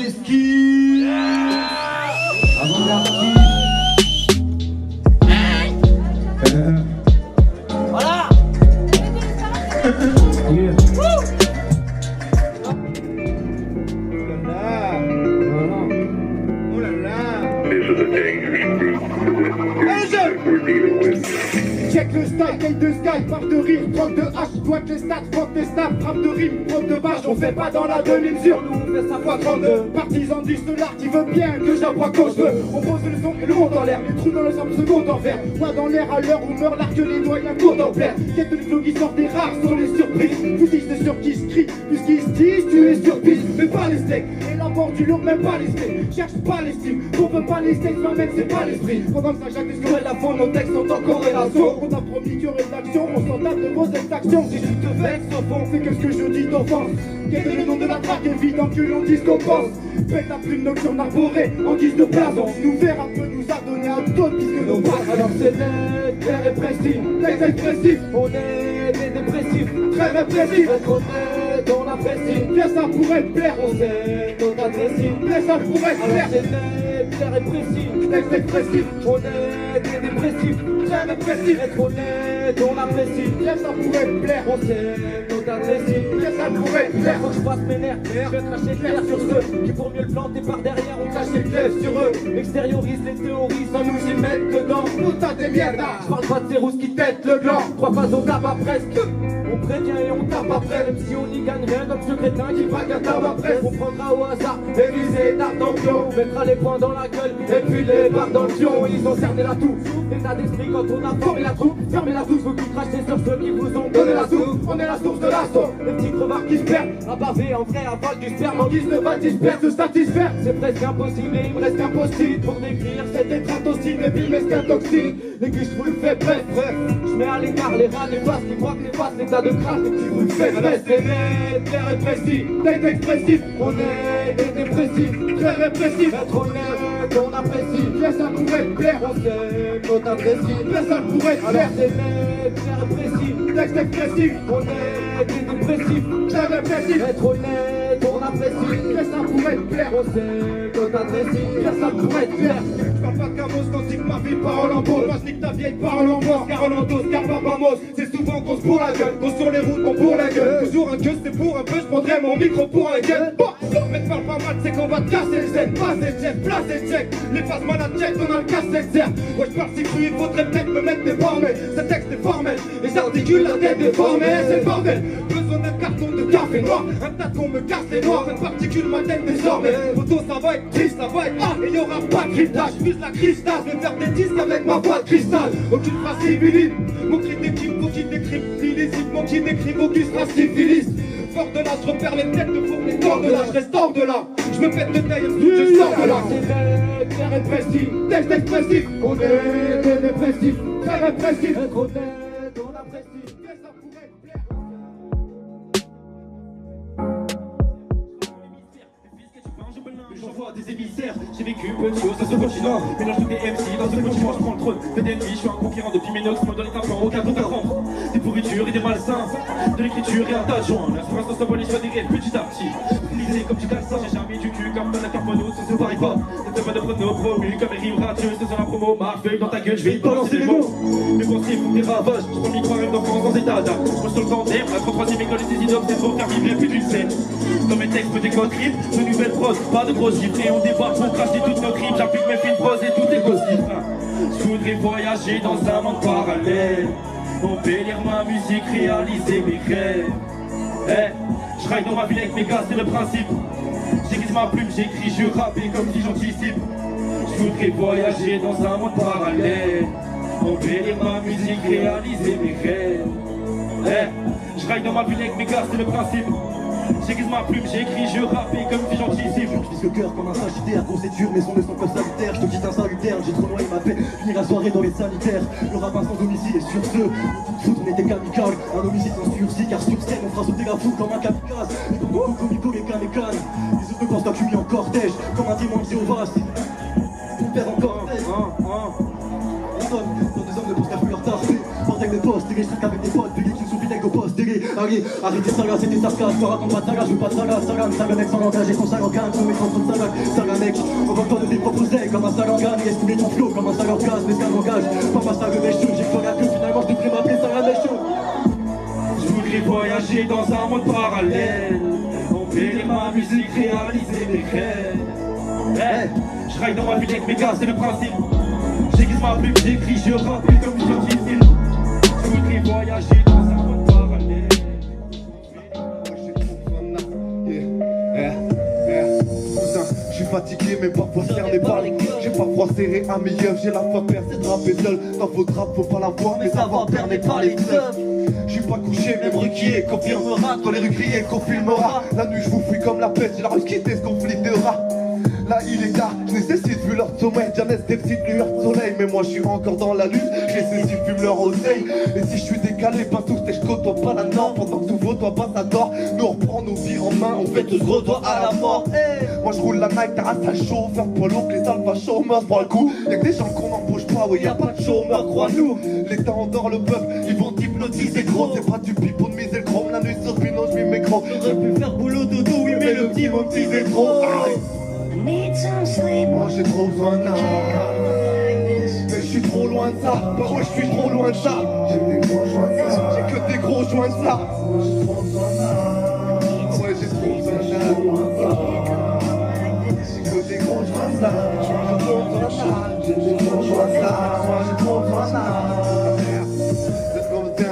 l'esquive. Avant-garde. Voilà. Yeah. This is a dangerous group that we're dealing with. Check le style, taille de sky, part de rire, drogue de hache, doigt les stats, fuck tes snaps, frappe de rime, prof de vache, on fait pas dans la demi-mesure, nous on fait sa fois 32. Partisan du stellar qui veut bien que j'approie quand je veux. On pose le son et le monde en l'air, les trous dans le sable seconde en verre. Moi dans l'air à l'heure où meurt l'arc, les doigts, la cour en plaire. Quelques de flots qui sortent des rares sont les surprises. Fusil c'est sûr qui se crie, puisqu'ils se disent tu es sur piste, mais pas les steaks. Et la mort du lourd, même pas les steaks. Cherche pas l'estime, on veut pas les steaks, m'amène c'est pas l'esprit. Pendant que ça jacque sur la fond, nos textes sont en corrélation. On t'a promis qu'il y aurait de l'action, on s'en tape de vos actions. Si je te vexe au fond, c'est que ce que je dis d'offense. Quel est le nom de la traque, évident que l'on dise qu'on pense. Faites la plume nocturne arborée en guise de blason. Nous verra peu nous a donné un d'autres puisque nos pas. Alors c'est net, très répressif, très expressif. On est des dépressifs, très répressifs. Être honnête, on apprécie. Bien ça pourrait te plaire, on sait notre adresse. Bien ça pourrait te plaire. Alors c'est net, très répressif, très expressif. On est des dépressifs, très répressifs. Être honnête, on apprécie. Bien ça pourrait te plaire, on sait notre adresse. Bien ça pourrait te plaire. Faut que je fasse mes nerfs, je vais cracher de l'air sur ceux qui pour mieux le planter par derrière on cache les glaives sur eux. Extériorise les théories sans nous y mettre dedans. Putain des mierdas, je parle pas de ces rousses qui têtent le blanc. 3 phases au tabac presque. On prévient et on tape après, même si on n'y gagne rien comme ce crétin qui braque un tabac presse. On prendra au hasard les visées d'art en pion. On mettra les poings dans la gueule et puis les barres dans le pion. Ils ont cerné la toux, état d'esprit quand on a formé la troupe. Fermez la douce, vous qui crachez sur ceux qui vous ont donné la soupe. On est la source de l'assaut, les petits crevards qui se perdent. À baver en vrai, aval du sperme en guise de baptiste, se satisfaire. C'est presque impossible et il me reste impossible pour décrire cette étratocine et puis mesquin toxique. Les guiches vous le fait bref, je mets à l'écart les rats, les basses, les braques, les basses, l'état de crasse, les petits vous le fait bref. C'est net, très répressif, très expressif. On est des dépressifs, très répressifs. Être honnête, on apprécie. Bien ça pourrait te plaire, on sait notre adresse. Bien ça pourrait te plaire. C'est net, très répressif, très expressif. On est des dépressifs, très répressifs. Être honnête, on apprécie. Bien ça pourrait te plaire, on sait notre adresse. Bien ça pourrait te plaire. Je parle pas de Camos quand je dis que ma vie parole en beau. Moi je nique ta vieille parole en bois. Car Rolandos, car Babamos. C'est souvent qu'on se bourre la gueule. Qu'on sur les routes, on bourre la gueule. Toujours un gueule, c'est pour un peu. Je prendrai mon micro pour un gueule. Mais te parle pas mal, c'est qu'on va te casser le zen. Passer le check, placer le check. Les phases malades check, on a le casse serre. Ouais, je parle si cru, il faudrait peut-être me mettre déformé. Ce texte est formel. Et j'articule la tête déformée. C'est le bordel. Besoin d'un carton de café noir. Un tas qu'on me casse les noirs. Une particule ma tête désormais. Photo, ça va être triste, ça va être ah. Et y'aura pas de cryptage. Vise la cristal. Je vais faire des disques avec ma voix de cristal. Aucune phrase civiline. Mon cri d'équipe, faut qu'il décrypte l'illicite. Mon qui décrit, faut qu'il sera civiliste. Fort de là, je repère les têtes de four, les corps de là, je reste hors de là. Je me pète de taille, je sors de là. C'est très répressif, texte expressif. On est des dépressifs, très répressifs. Être honnête, on apprécie. Ça pourrait te plaire. J'envoie des émissaires, j'ai vécu peu de choses à ce continent. Mélange tous des MC, dans ce continent je prends le trône. T'es d'ennemis, je suis un conquérant depuis Minox, me donne les tapants, aucun compte à rendre. Des pourritures et des malsains, de l'écriture et un tas de joints. L'inspiration symbolise soit des rêves petit à petit. Lisé comme du calcin, j'ai jamais du cul comme un carbono, ça se parie pas. C'est pas de prono promu comme les rimes radieuses, c'est sur la promo, ma feuille dans ta gueule, je vais te balancer les mots. Mes pensées font des ravages, je prends micro rêve d'enfance dans état d'âme. Moi sur le tandem, la 33ème école et ses idoles, c'est trop car vivre plus d'une scène. Dans mes textes, des codes rimes, de nouvelles proses, pas de grosses gifles. Et on débarque pour cracher toutes nos crimes. J'applique mes films prose et tout est possible. Je voudrais voyager dans un monde parallèle, embellir ma musique, réaliser mes rêves. Je ride dans ma ville avec mes gars, c'est le principe. J'aiguise ma plume, j'écris, je rappe et comme si j'anticipe. Je voudrais voyager dans un monde parallèle, embellir ma musique, réaliser mes rêves. Je ride dans ma ville avec mes gars, c'est le principe. J'aiguise ma plume, j'écris, je rappe et comme si j'anticipe. Je vise le cœur comme un sagittaire, gros c'est dur mais son ne sont pas salutaires. Je te dis un salutaire, j'ai trop noyé ma paix, finir la soirée dans les sanitaires. Le rapin sans domicile et sur ce, foot on était kamikaze. Un homicide sans sursis car sur scène on fera sauter la foule comme un kamikaze. Et comme Coco, Nico, les cannes et cannes. Les autres pensent qu'à en cortège, comme un témoin de Jéhovah. On perd encore un test. On donne, quand des hommes ne pensent qu'à fuir leur tarpé. Bordel de poste, et les streets avec des potes, puis les kills sont fidèles au poste. considéré. Allez, arrêtez ça là, c'était sarcasme. Je te raconte pas de saga, je veux pas de saga. Saga mec sans langage et son saga en canne. Tous mes contre de saga mec. On va pas de tes propres ailes comme un saga en gagne. Laisse couler ton flow comme un saga en place. Mais saga en gage, pas ma saga mèche chaud. J'ai que la queue, finalement je devrais m'appeler saga mèche chaud. Je voudrais voyager dans un monde parallèle. Opérer ma musique, réaliser mes rêves. Hey, je ride dans ma ville avec mes gars, c'est le principe. J'aiguise ma plume, j'écris, je rappe comme je le dis. Je voudrais voyager dans un monde parallèle. Je suis fatigué mais parfois cerné par les gueules. J'ai pas froid serré à mes yeux, j'ai la foi percée de rapper seul. Dans vos draps faut pas la voir, mais savoir berné par les teufs. Je suis pas couché, même requier, confirmera. Dans les rues criées, confirmera. La nuit je vous fuis comme la peste, j'ai la rue quitter ce conflit de rats. Là il est tard, je nécessite vu leur sommeil. Janès des petites lueurs de soleil. Mais moi je suis encore dans la lune, je les saisis, fume leur oseille. Et si je suis décalé, pas tous et je côtoie pas la norme. Pendant que tous vos doigts passent à tort, nous on reprend nos vies en main. On fait tous gros doigts à la mort. Moi je roule la Nike, t'as race à chaud. Faire polo, que les alphas chômeurs prend le coup. Y'a que des gens qu'on n'embauche pas, ouais y'a pas de chômeurs, crois-nous. L'État endort le peuple, ils vont hypnotiser gros. C'est pas du pipeau de miser le chrome, la nuit sur le binôme, je m'y micro. J'aurais pu faire boulot dodo, oui mais le petit mon petit c'est trop. Moi j'ai trop besoin d'un. Mais je suis trop loin de ça. Bah ouais je suis trop loin de ça. J'ai que des gros joints de ça. Ouais j'ai trop besoin d'un. J'ai que des gros joints de ça. J'ai trop besoin d'un. J'ai des gros joints de ça. Moi j'ai trop besoin d'un.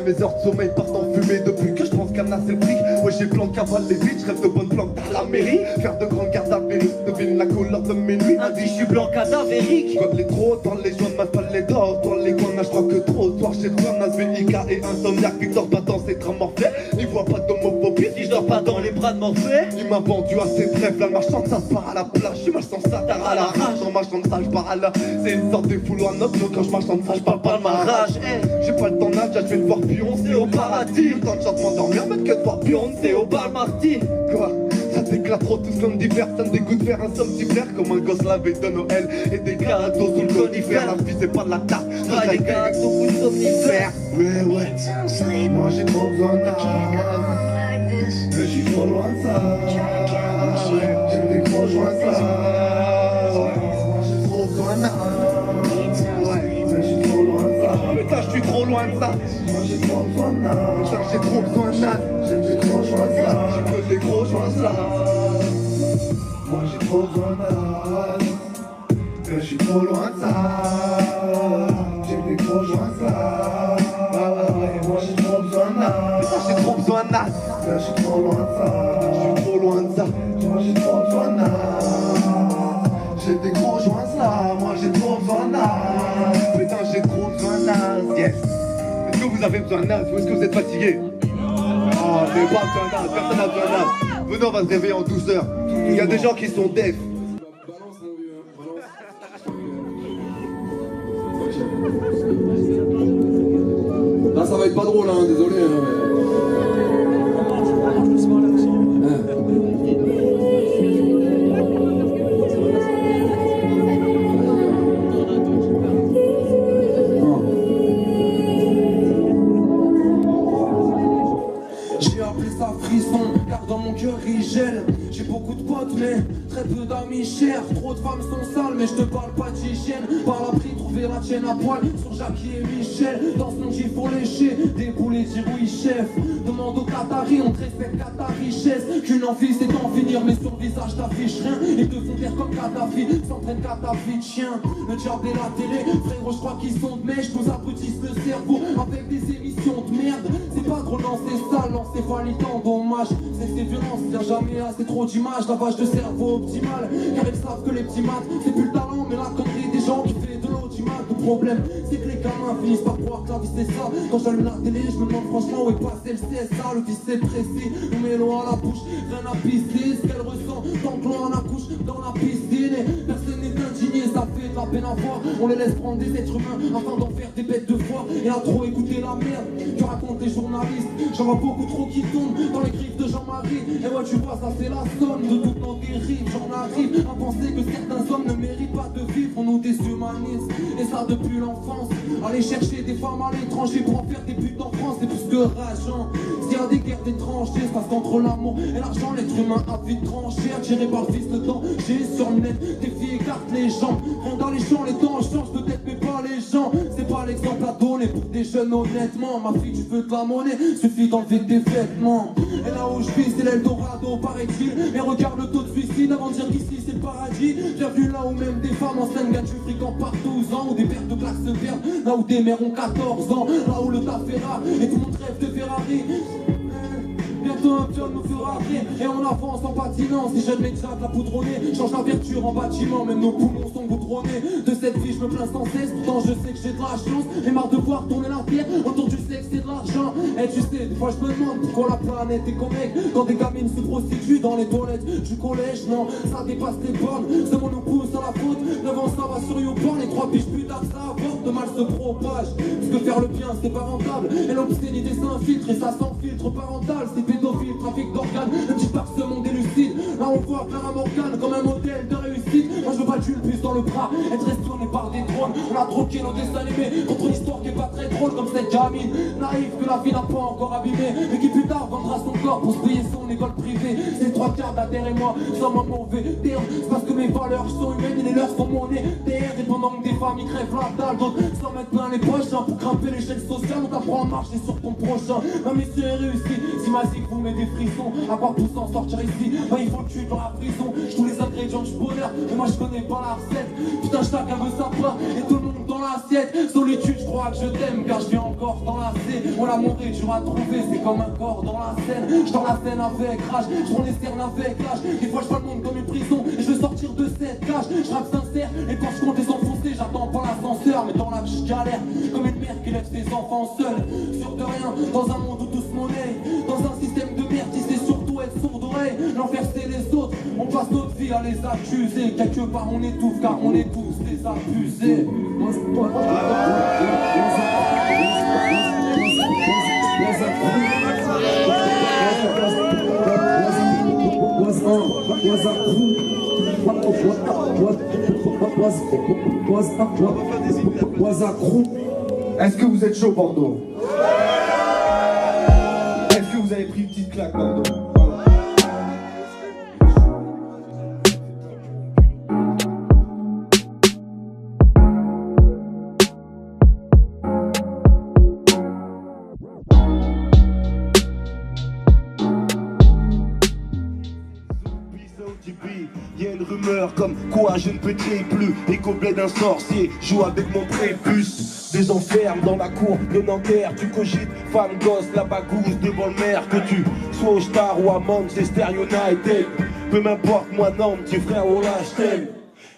Mes heures de sommeil partent en fumée depuis que je pense qu'à c'est le prix. Ouais j'ai plan de cavale les vides, je rêve de bonnes planques dans la mairie. Faire de grandes gardes avériques, devine la couleur de mes nuits. Vas-y je suis blanc cadavérique. Code les trop dans les joints de ma palle les d'or. Dans les coins je crois que trop. Soir chez toi, Nas, VIK et insomniaque. Victor pas dans ses draps morphés. Il voit pas d'homophobie si je dors pas dans les bras de Morphée. Il m'a vendu à ses trêves, la marchande ça part à la plage. Je marche sans ça, tard à la rage. En marchant de ça je pars à la. C'est une sorte de fouloir noble. Quand je marche sans ça je parle pas de ma rage. J'ai pas le temps d'âge, je vais le voir Beyoncé au paradis. Tant de chance m'endormir, mais que de voir Beyoncé au bar Marty. Quoi? Ça t'éclate trop tous comme d'hiver. Ça me dégoûte de faire un somnifère comme un gosse lavé de Noël. Et des gâteaux sous le conifère. La vie c'est pas de la tarte, c'est des gâteaux sous le somnifère. Ouais moi j'ai trop besoin d'âge. Mais je suis trop loin de ça. J'ai des gros joints de ça. Moi j'ai trop besoin d'âge. Mais je suis trop loin de ça. Putain je suis trop loin de ça. Moi j'ai trop besoin d'âge. Putain j'ai trop besoin d'âge. J'ai des gros joints de ça. J'ai que des gros joints de ça. Moi j'ai trop besoin d'âge. Mais je suis trop loin de ça. J'ai des gros joints de ça. Moi j'ai trop besoin d'âge. Putain j'ai trop besoin d'âge. Mais je suis trop loin de ça. Je suis trop loin de ça. Moi j'ai trop besoin d'âge. J'ai des gros joints de ça. Moi j'ai trop besoin d'âge. Putain j'ai trop besoin d'âge. Yes. Est-ce que vous avez besoin d'âge ou est-ce que vous êtes fatigué? Oh, j'ai pas besoin d'âge, personne n'a besoin d'âge. Venez, on va se réveiller en douceur. Il y a des gens qui sont deaf. Balance mon vieux, balance. Là ça va être pas drôle hein, désolé hein, mais... J'ai appelé ça frisson, car dans mon cœur il gèle. J'ai beaucoup de potes mais très peu d'amis chers. Trop de femmes sont sales mais je te parle pas d'hygiène. Par la prix trouver la tienne à poil sur Jackie et Michel. Dans ce monde il faut lécher, débouler, dire oui chef. Demande aux Qataris, on te respecte qu'à ta richesse. Qu'une envie c'est d'en finir mais sur le visage t'affiches rien. Ils te font taire comme Kadhafi, s'entraînent qu'à ta vie de chien. Le diable et la télé, frérot je crois qu'ils sont de mèche. Nous abrutissent le cerveau avec des émissions de merde. C'est pas trop non c'est sale, l'encéphalie dommage. C'est violence, il y a jamais assez trop d'images. Lavage de cerveau optimal, car ils savent que les petits maths c'est plus le talent mais la connerie des gens qui fait de l'audimat. Le problème c'est que les gamins finissent par croire que la vie c'est ça. Quand j'allume la télé je me demande franchement où est passé le CSA. Le vice est pressé, on met l'eau à la bouche, rien à pisser. Ce qu'elle ressent tant que l'eau en accouche dans la piscine. Et personne n'est indigné, ça fait de la peine à voir. On les laisse prendre des êtres humains afin d'en faire des bêtes de foire. Et à trop écouter la merde que racontent les journalistes. J'en vois beaucoup trop qui tombent dans les griffes de Jean-Marie. Et ouais tu vois ça c'est la somme de toutes nos dérives. J'en arrive à penser que certains hommes ne méritent pas de vivre. On nous déshumanise et ça depuis l'enfance. Aller chercher des femmes à l'étranger pour en faire des buts en France, c'est plus que rageant. qu'il y a des guerres des tranchées, parce qu'entre l'amour et l'argent, l'être humain a vite tranché. Attiré par le fils de temps, j'ai sur le net, tes filles écartent les jambes. Rien dans les champs, les temps changent peut-être, mais pas les gens. C'est pas l'exemple à donner pour des jeunes honnêtement. Ma fille, tu veux de la monnaie, suffit d'enlever tes vêtements. Et là où je vis, c'est l'Eldorado, paraît-il. Et regarde le taux de suicide avant de dire qu'ici c'est le paradis. Bienvenue là où même des femmes enceintes gagnent du fric en par 12 ans. Où des pères de classe se perdent, là où des mères ont 14 ans. Là où le taf est rare et tout le monde rêve de Ferrari. Bientôt un pion nous fera rire et on avance en patinant. Si jeune médecin de la poudronnée change la vertu en bâtiment, même nos poumons sont goudronnés. De cette vie je me plains sans cesse, pourtant je sais que j'ai de la chance. Et marre de voir tourner la pierre autour du sexe et de l'argent. Et tu sais, des fois je me demande pourquoi la planète est connectée quand des gamines se prostituent dans les toilettes du collège. Non, ça dépasse les bornes, ce monde nous pousse à la faute. 9 ans ça va sur YouPorn, les 3 piges plus tard ça avorte, de mal se propage. Parce que faire le bien c'est pas rentable, et l'obscénité s'infiltre et ça s'enfiltre parental. C'est pédophile, trafic d'organes, le petit par ce monde est lucide. Là on voit Clara Morgan comme un modèle de réussite. Moi je veux pas le puce dans le bras, être espionné par des drones. On a troqué nos dessins animés contre une histoire qui est pas très drôle. Comme cette gamine naïve que la vie n'a pas encore abîmée, mais qui plus tard vendra son corps pour se payer son école privée. C'est 3 quarts d'adhère et moi, sommes un mauvais terme. C'est parce que mes valeurs sont humaines et les leurs sont monnaie terre. Et pendant que des familles crèvent la dalle, d'autres s'en mettent plein les poches pour grimper l'échelle sociale. On t'apprend à marcher sur ton prochain. Ma mission est réussie, si ma zik vous met des frissons, à part pour s'en sortir ici, bah il faut le tuer dans la prison. J'ai tous les ingrédients du bonheur, mais moi je connais pas la recette. Putain chacun veut sa part, et tout le monde dans l'assiette. Solitude, je crois que je t'aime, car je vis encore dans la C. Mon amour est dur à trouver, c'est comme un corps dans la scène. Je dans la scène avec rage, je prends les cernes avec l'âge. Des fois je vois le monde comme une prison, et je veux sortir de cette cage. Je rappe sincère, et quand je compte les enfoncer, j'attends pas l'ascenseur. Mais dans la je galère, comme une mère qui lève ses enfants seuls. Sûr de rien, dans un monde où tout se monnaie, dans un système de merde qui sait surtout être sourd d'oreille. L'enfer c'est les autres, on passe notre vie à les accuser. Quelque part on étouffe car on est tous des abusés. Est-ce que vous êtes chaud, Bordeaux? Est-ce que vous avez pris une petite claque, Bordeaux? Y'a une rumeur comme quoi je ne pétris plus et qu'au bled d'un sorcier joue avec mon prépuce. Des enfermes dans la cour de Nanterre, tu cogites femme gosse, la bagousse devant le maire. Que tu sois au Star ou à Manchester United, peu m'importe moi non petit frère, oh là je t'aime.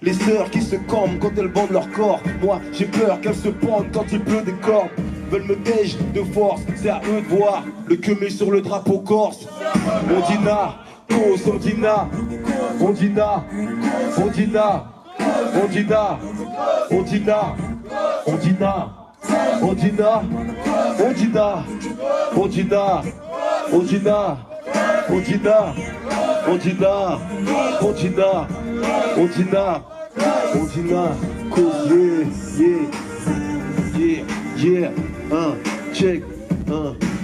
Les sœurs qui se campent quand elles vendent leur corps, moi j'ai peur qu'elles se pendent quand il pleut des corps. Veulent me tège de force, c'est à eux de voir le que met sur le drapeau corse. Ondina, cause Ondina, Ondina, Ondina, Ondina, Ondina, Ondina, Ondina, Ondina, Ondina, Ondina, Ondina, Ondina, Ondina, Ondina, Ondina, cause yeah, yeah, check,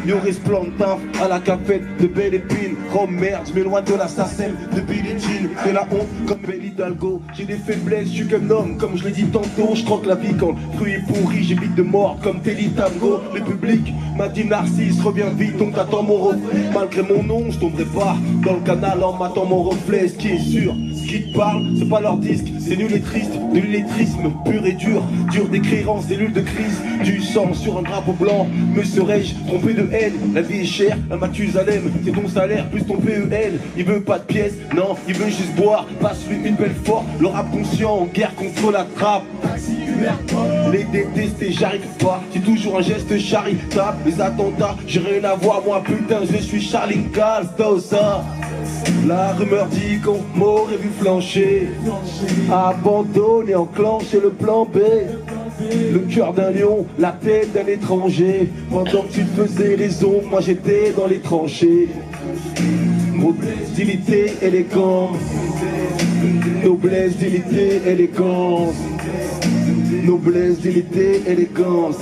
Yoris Plantaf à la cafette de Belle Épine. Oh merde, je m'éloigne de l'assassin de Billie Jean. De la honte comme Belle Hidalgo. J'ai des faiblesses, je suis qu'un homme comme je l'ai dit tantôt. Je croque la vie quand le fruit est pourri. J'évite de mordre comme Telly Tango. Le public m'a dit Narcisse, reviens vite, donc t'attends mon reflet. Malgré mon nom, je tomberai pas dans le canal en m'attend mon reflet. Ce qui est sûr, ce qui te parle, c'est pas leur disque. C'est nul et triste, de l'illettrisme pur et dur. Dur d'écrire en cellule de crise. Du sang sur un drapeau blanc. Me serais-je trompé de haine? La vie est chère, un Mathusalem. C'est ton salaire plus ton PEL. Il veut pas de pièces, non, il veut juste boire. Passe-lui une belle force, le rap conscient en guerre contre la trappe. Les détester, j'arrive pas. C'est toujours un geste charitable. Les attentats, j'ai rien à voir. Moi putain, je suis Charlie Calstosa. La rumeur dit qu'on m'aurait vu flancher, abandonné, enclenché le plan B. Le cœur d'un lion, la tête d'un étranger. Pendant que tu te faisais les ombres, moi j'étais dans les tranchées. Noblesse, dignité, élégance. Noblesse, dignité, élégance. Noblesse, dignité, élégance.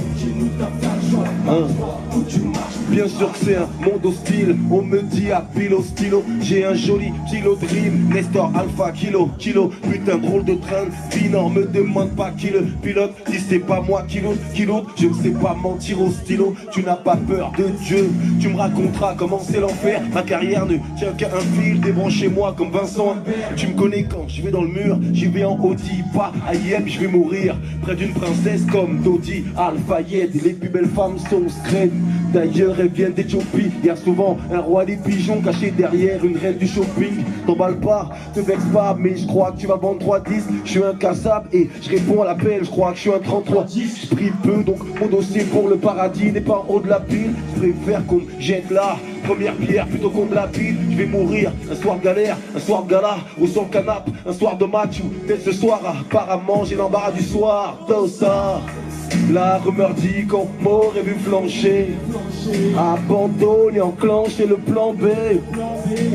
Où tu marches Bien sûr que c'est un monde hostile. On me dit à pile au stylo. J'ai un joli kilo de rime. Nestor Alpha kilo. Putain drôle de train. Finor me demande pas qui le pilote. Si c'est pas moi qui l'autre. Je ne sais pas mentir au stylo. Tu n'as pas peur de Dieu. Tu me raconteras comment c'est l'enfer. Ma carrière ne tient qu'à un fil. Débranchez-moi comme Vincent. Tu me connais quand je vais dans le mur. J'y vais en Audi. Pas à Yem, je vais mourir près d'une princesse comme Dodi Al-Fayed. Les plus belles femmes sont secrètes. D'ailleurs elles viennent d'Éthiopie. Y a souvent un roi des pigeons caché derrière une reine du shopping. T'emballe pas, te vexe pas, mais je crois que tu vas vendre 3 disques. Je suis incassable et je réponds à l'appel. Je crois que je suis un 33-10. Je prie peu donc mon dossier pour le paradis n'est pas en haut de la pile. Je préfère qu'on me jette là, première pierre plutôt qu'on me la pile. Je vais mourir un soir de galère, un soir de gala, au son canap, un soir de match ou peut-être ce soir. Apparemment j'ai l'embarras du soir, tout ça. La rumeur dit qu'on m'aurait vu flancher, abandonné, enclenché le plan B.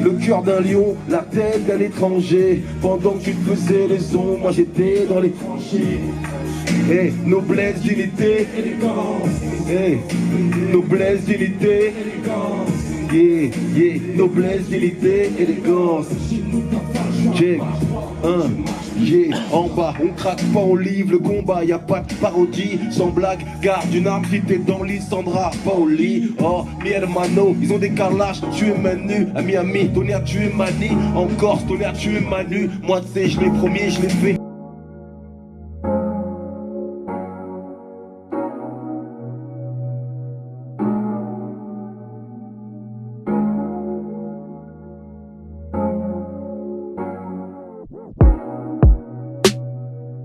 Le cœur d'un lion, la tête d'un étranger. Pendant que tu te faisais les ondes, moi j'étais dans les tranchées. Hey, noblesse d'unité, hey, noblesse d'unité, yeah, noblesse d'unité, élégance. Check, yeah, en bas, on craque pas, on livre le combat, y a pas de parodie, sans blague, garde une arme si t'es dans l'île, Sandra, pas au lit, oh, mi hermano, ils ont des carlages, tué Manu, à Miami, Tony a tué Mani, en Corse, Tony a tué Manu, moi tu sais, je l'ai premier, je l'ai fait.